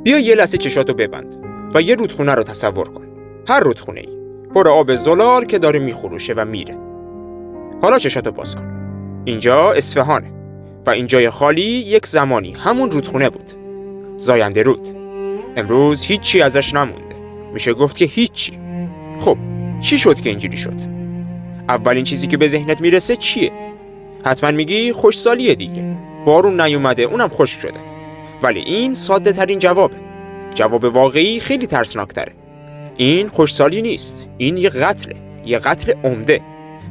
بیا یه لحظه چشاتو ببند و یه رودخونه رو تصور کن. هر رودخونه‌ای پر آب زلال که داره میخروشه و میره. حالا چشاتو باز کن. اینجا اصفهانه و این جای خالی یک زمانی همون رودخونه بود. زاینده رود. امروز هیچی ازش نمونده. میشه گفت که هیچی. خب چی شد که اینجوری شد؟ اولین چیزی که به ذهنت میرسه چیه؟ حتما میگی خوشسالیه دیگه. بارون نیومده، اونم خشک شده. ولی این ساده ترین جوابه. جواب واقعی خیلی ترسناکتره. این خوشسالی نیست. این یه قتله. یه قتل عمده.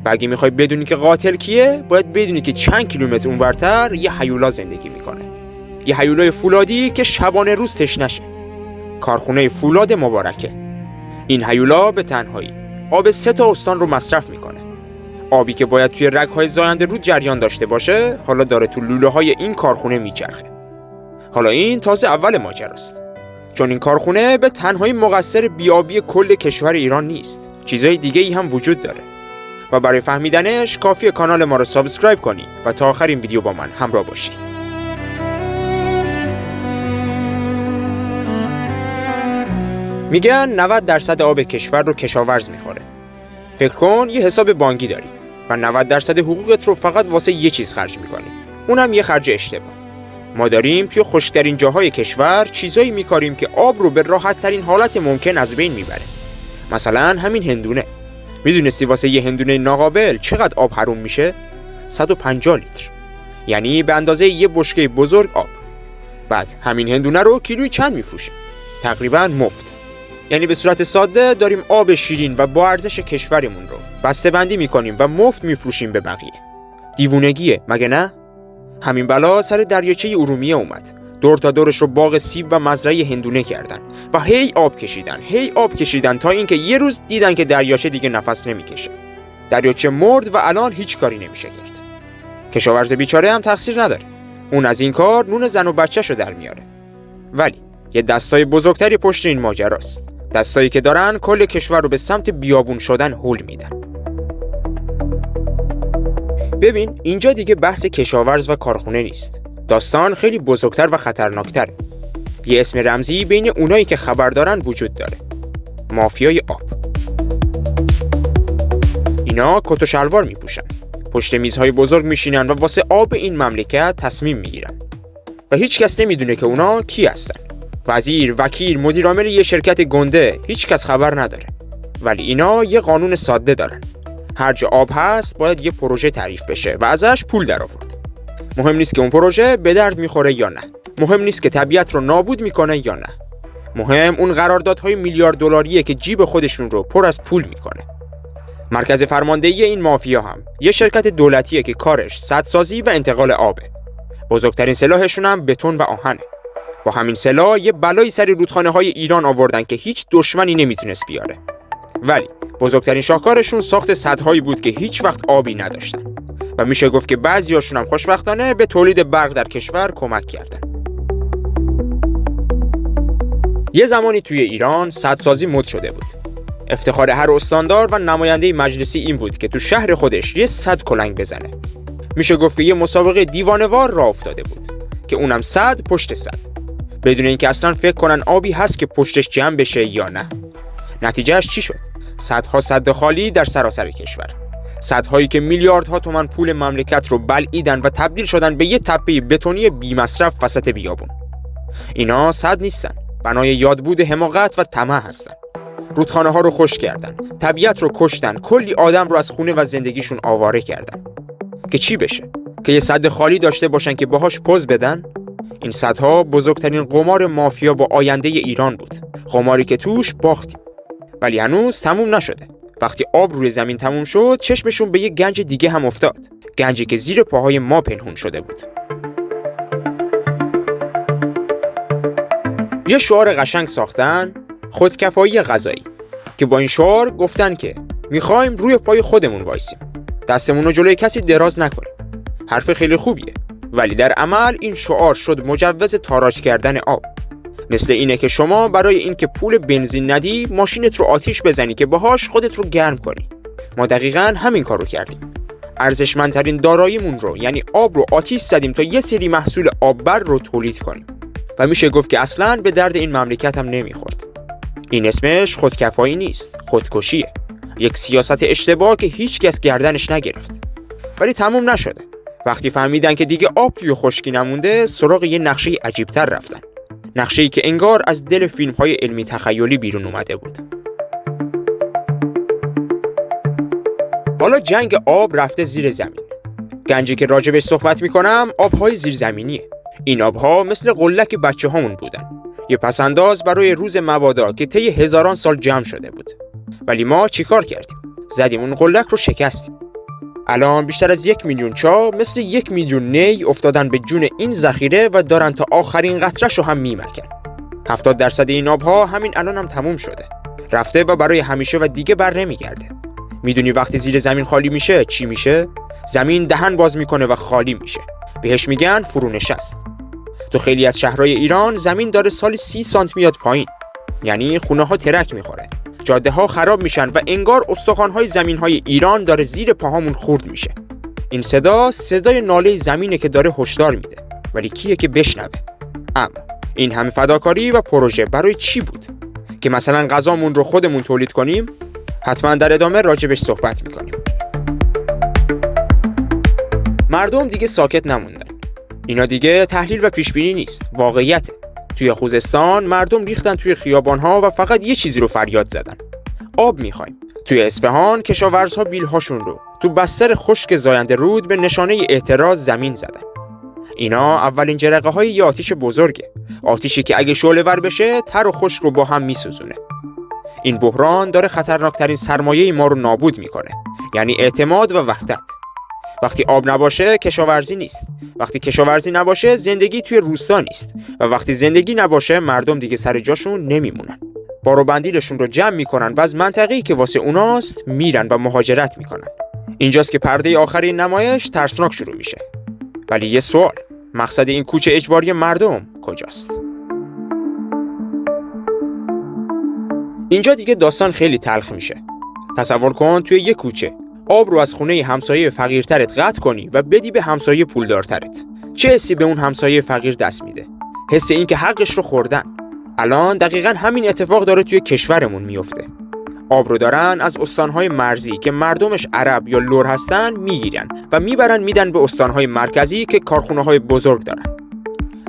و اگه میخوای بدونی که قاتل کیه، باید بدونی که چند کیلومتر اونورتر یه هیولا زندگی میکنه. یه هیولای فولادی که شبانه روز تشنشه. کارخونه فولاد مبارکه. این هیولا به تنهایی آب 3 استان رو مصرف میکنه. آبی که باید توی رگ‌های زاینده رود جریان داشته باشه، حالا داره تو لوله‌های این کارخونه میچرخه. حالا این تازه اول ماجراست. چون این کارخونه به تنهایی مقصر بیابی کل کشور ایران نیست. چیزای دیگه‌ای هم وجود داره. و برای فهمیدنش کافیه کانال ما رو سابسکرایب کنی و تا آخر این ویدیو با من همراه باشی. میگن 90% آب کشور رو کشاورز میخوره. فکر کن یه حساب بانکی داری و 90% حقوقت رو فقط واسه یه چیز خرج میکنی. اونم یه خرج اشتباه. ما داریم توی خشک‌ترین جاهای کشور چیزایی میکاریم که آب رو به راحت‌ترین حالت ممکن از بین میبره. مثلا همین هندونه. میدونستی واسه یه هندونه ناقابل چقدر آب حروم میشه؟ 150 لیتر. یعنی به اندازه یه بشکه بزرگ آب. بعد همین هندونه رو کیلویی چند میفروشیم؟ تقریبا مفت. یعنی به صورت ساده داریم آب شیرین و با ارزش کشورمون رو بسته بندی میکنیم و مفت میفروشیم به بقیه. دیوونگیه مگه نه؟ همین بلا سر دریاچه ارومیه اومد. دور تا دورش رو باغ سیب و مزرعه هندونه کردن و هی آب کشیدن تا اینکه یه روز دیدن که دریاچه دیگه نفس نمیکشه. دریاچه مرد و الان هیچ کاری نمیشه کرد. کشاورز بیچاره هم تقصیر نداره. اون از این کار نون زن و بچه‌شو در میاره. ولی یه دستای بزرگتری پشت این ماجراست. دستایی که دارن کل کشور رو به سمت بیابون شدن هل میدن. ببین اینجا دیگه بحث کشاورز و کارخونه نیست. داستان خیلی بزرگتر و خطرناکتره. یه اسم رمزی بین اونایی که خبر دارن وجود داره. مافیای آب. اینا کت و شلوار میپوشن. پشت میزهای بزرگ میشینن و واسه آب این مملکت تصمیم میگیرن. و هیچ کس نمیدونه که اونا کی هستن. وزیر، وکیل، مدیر عامل یه شرکت گنده، هیچ کس خبر نداره. ولی اینا یه قانون ساده دارن. هر جا آب هست باید یه پروژه تعریف بشه و ازش پول در آورد. مهم نیست که اون پروژه به درد میخوره یا نه. مهم نیست که طبیعت رو نابود میکنه یا نه. مهم اون قراردادهای میلیارد دلاریه که جیب خودشون رو پر از پول میکنه. مرکز فرماندهی این مافیا هم یه شرکت دولتیه که کارش سدسازی و انتقال آبه. بزرگترین سلاحشون هم بتون و آهنه. با همین سلاح یه بلایی سر رودخانه‌های ایران آوردن که هیچ دشمنی نمیتونست بیاره. ولی بزرگترین شاهکارشون ساخت سدهایی بود که هیچ وقت آبی نداشتن و میشه گفت که بعضیاشون هم خوشبختانه به تولید برق در کشور کمک کردن. یه زمانی توی ایران سدسازی مد شده بود. افتخار هر استاندار و نماینده مجلسی این بود که تو شهر خودش یه سد کلنگ بزنه. میشه گفت که یه مسابقه دیوانه‌وار راه افتاده بود که اونم سد پشت سد، بدون اینکه اصلا فکر کنن آبی هست که پشتش جمع بشه یا نه. نتیجهش چی شد؟ صدها سد خالی در سراسر کشور. صدهایی که میلیاردها تومان پول مملکت رو بلعیدن و تبدیل شدن به یه تپه بتونی بی‌مصرف وسط بیابون. اینا سد نیستن، بنای یادبود حماقت و طمع هستن. رودخانه ها رو خشک کردن، طبیعت رو کشتن، کلی آدم رو از خونه و زندگیشون آواره کردن. که چی بشه؟ که یه سد خالی داشته باشن که باهاش پوز بدن؟ این سدها بزرگترین قمار مافیا با آینده ایران بود. قماری که توش باختیم. ولی هنوز تموم نشده. وقتی آب روی زمین تموم شد، چشمشون به یه گنج دیگه هم افتاد. گنجی که زیر پاهای ما پنهون شده بود. یه شعار قشنگ ساختن، خودکفایی غذایی، که با این شعار گفتن که میخوایم روی پای خودمون وایسیم. دستمون رو جلوی کسی دراز نکنیم. حرف خیلی خوبیه، ولی در عمل این شعار شد مجوز تاراج کردن آب. مثل اینه که شما برای اینکه پول بنزین ندی، ماشینت رو آتیش بزنی که باهاش خودت رو گرم کنی. ما دقیقاً همین کارو کردیم. ارزشمندترین داراییمون رو، یعنی آب رو آتیش زدیم تا یه سری محصول آببر رو تولید کنیم. و میشه گفت که اصلاً به درد این مملکت هم نمیخورد. این اسمش خودکفایی نیست، خودکشیه. یک سیاست اشتباه که هیچ کس گردنش نگرفت. ولی تموم نشده. وقتی فهمیدن که دیگه آب توی خشکی نمونده، سراغ یه نقشه عجیب‌تر رفتن. نقشه‌ای که انگار از دل فیلم‌های علمی تخیلی بیرون اومده بود. حالا جنگ آب رفته زیر زمین. گنجی که راجبش صحبت میکنم آبهای زیرزمینیه. این آبها مثل قلک بچه هامون بودن. یه پسنداز برای روز مبادا که طی هزاران سال جمع شده بود. ولی ما چیکار کردیم؟ زدیم اون قلک رو شکستیم. الان بیشتر از 1 میلیون چا مثل 1 میلیون نی افتادن به جون این ذخیره و دارن تا آخرین قطره‌شو هم میمکن. 70% این آبها همین الان هم تموم شده. رفته و برای همیشه و دیگه بر نمیگرده. میدونی وقتی زیر زمین خالی میشه چی میشه؟ زمین دهن باز میکنه و خالی میشه. بهش میگن فرونشست. تو خیلی از شهرهای ایران زمین داره سالی 30 سانت میاد پایین. یعنی خونه ها ترک میخوره. جاده ها خراب میشن و انگار استخوان‌های زمین‌های ایران داره زیر پاهامون خورد میشه. این صدای ناله زمینه که داره هشدار میده. ولی کیه که بشنوه؟ اما این همه فداکاری و پروژه برای چی بود؟ که مثلا غذامون رو خودمون تولید کنیم؟ حتما در ادامه راجبش صحبت میکنیم. مردم دیگه ساکت نموندن. اینا دیگه تحلیل و پیشبینی نیست، واقعیته. توی خوزستان مردم ریختن توی خیابان‌ها و فقط یه چیزی رو فریاد زدن. آب می‌خوایم. توی اصفهان کشاورزها بیل‌هاشون رو تو بستر خشک زاینده رود به نشانه اعتراض زمین زدن. اینا اولین جرقه‌های یه آتش بزرگه. آتشی که اگه شعله‌ور بشه تر و خشک رو با هم می‌سوزونه. این بحران داره خطرناکترین سرمایه ما رو نابود می‌کنه. یعنی اعتماد و وحدت. وقتی آب نباشه کشاورزی نیست. وقتی کشاورزی نباشه زندگی توی روستا نیست. و وقتی زندگی نباشه مردم دیگه سر جاشون نمیمونن. بار و بندیلشون رو جمع میکنن و از منطقه‌ای که واسه اوناست میرن و مهاجرت میکنن. اینجاست که پرده آخر این نمایش ترسناک شروع میشه. ولی یه سوال، مقصد این کوچ اجباری مردم کجاست؟ اینجا دیگه داستان خیلی تلخ میشه. تصور کن توی یه کوچه آب رو از خونه همسایه فقیرترت قطع کنی و بدی به همسایه پولدارترت. چه حسی به اون همسایه فقیر دست میده؟ حس این که حقش رو خوردن. الان دقیقاً همین اتفاق داره توی کشورمون میفته. آب رو دارن از استانهای مرزی که مردمش عرب یا لر هستن میگیرن و میبرن میدن به استانهای مرکزی که کارخونه‌های بزرگ دارن.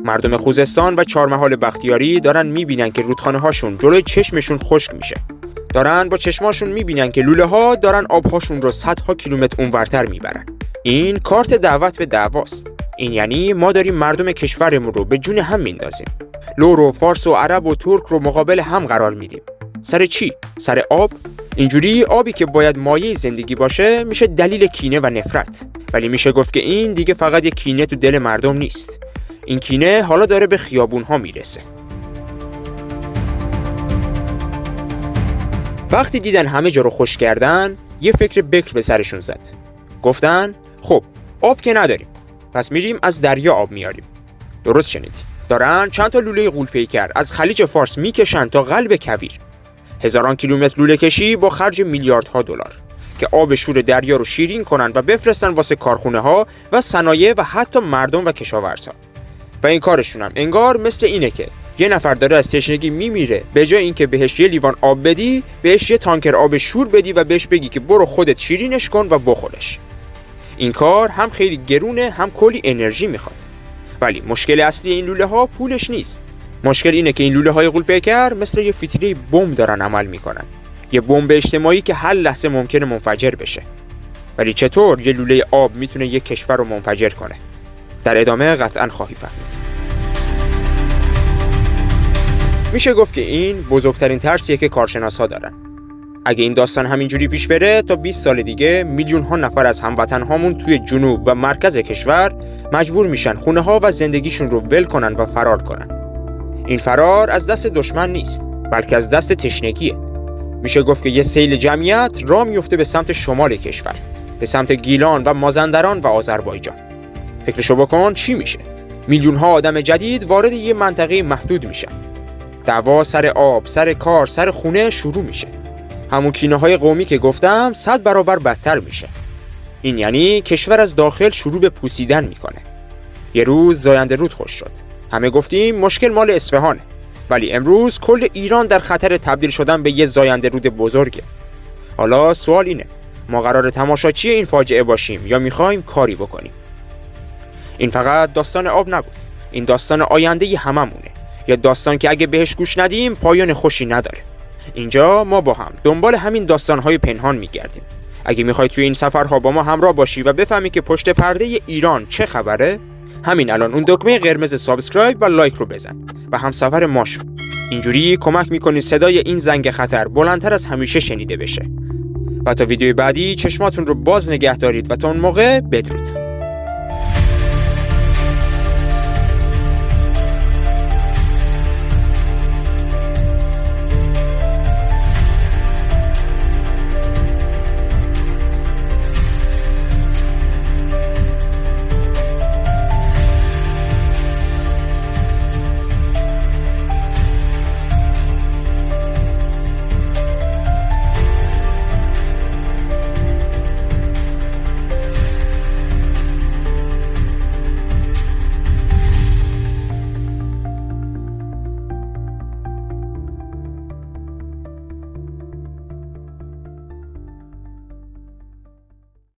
مردم خوزستان و چهارمحال بختیاری دارن میبینن که رودخانه‌هاشون جلوی چشمشون خشک میشه. دارن با چشماشون میبینن که لوله ها دارن آبهاشون رو صدها کیلومتر اونورتر میبرن. این کارت دعوت به دعواست. این یعنی ما داریم مردم کشورمون رو به جون هم میندازیم. لور و فارس و عرب و ترک رو مقابل هم قرار میدیم. سر چی؟ سر آب؟ اینجوری آبی که باید مایه زندگی باشه میشه دلیل کینه و نفرت. ولی میشه گفت که این دیگه فقط یک کینه تو دل مردم نیست. این کینه حالا داره به خیابون‌ها میرسه. وقتی دیدن همه جا رو خشک کردن، یه فکر بکر به سرشون زد. گفتن خب آب که نداریم، پس میریم از دریا آب میاریم. درست شنید. دارن چند تا لوله غول‌پیکر از خلیج فارس میکشن تا قلب کویر. هزاران کیلومتر لوله کشی با خرج میلیاردها دلار که آب شور دریا رو شیرین کنن و بفرستن واسه کارخونه‌ها و صنایع و حتی مردم و کشاورزها. و این کارشون هم انگار مثل اینه که یه نفر داره از تشنگی میمیره، به جای اینکه بهش یه لیوان آب بدی، بهش یه تانکر آب شور بدی و بهش بگی که برو خودت شیرینش کن و بخورش. این کار هم خیلی گرونه، هم کلی انرژی میخواد. ولی مشکل اصلی این لوله ها پولش نیست. مشکل اینه که این لوله های غول‌پیکر مثل یه فتیله بمب دارن عمل میکنن. یه بمب اجتماعی که هر لحظه ممکنه منفجر بشه. ولی چطور یه لوله آب میتونه یه کشور رو منفجر کنه؟ در ادامه قطعاً خواهی فهمید. میشه گفت که این بزرگترین ترسیه که کارشناس‌ها دارن. اگه این داستان همینجوری پیش بره تا 20 سال دیگه میلیون‌ها نفر از هموطن‌هامون توی جنوب و مرکز کشور مجبور میشن خونه‌ها و زندگیشون رو ول کنن و فرار کنن. این فرار از دست دشمن نیست، بلکه از دست تشنگیه. میشه گفت که یه سیل جمعیت راه میفته به سمت شمال کشور، به سمت گیلان و مازندران و آذربایجان. فکرشو بکن چی میشه؟ میلیون‌ها آدم جدید وارد یه منطقه محدود میشن. دعوا سر آب، سر کار، سر خونه شروع میشه. همون کینه‌های قومی که گفتم 100 برابر بدتر میشه. این یعنی کشور از داخل شروع به پوسیدن میکنه. یه روز زاینده رود خشک شد. همه گفتیم مشکل مال اصفهانه، ولی امروز کل ایران در خطر تبدیل شدن به یه زاینده رود بزرگه. حالا سوال اینه، ما قراره تماشاچی این فاجعه باشیم یا میخوایم کاری بکنیم؟ این فقط داستان آب نبود، این داستان آینده هممونه، یا داستان که اگه بهش گوش ندیم پایان خوشی نداره. اینجا ما با هم دنبال همین داستانهای پنهان میگردیم. اگه میخوای توی این سفرها با ما همراه باشی و بفهمی که پشت پرده ایران چه خبره، همین الان اون دکمه قرمز سابسکرایب و لایک رو بزن و همسفر ما شو. اینجوری کمک میکنی صدای این زنگ خطر بلندتر از همیشه شنیده بشه. و تا ویدیوی بعدی چشماتون رو باز نگه دارید و تا اون موقع بدرود.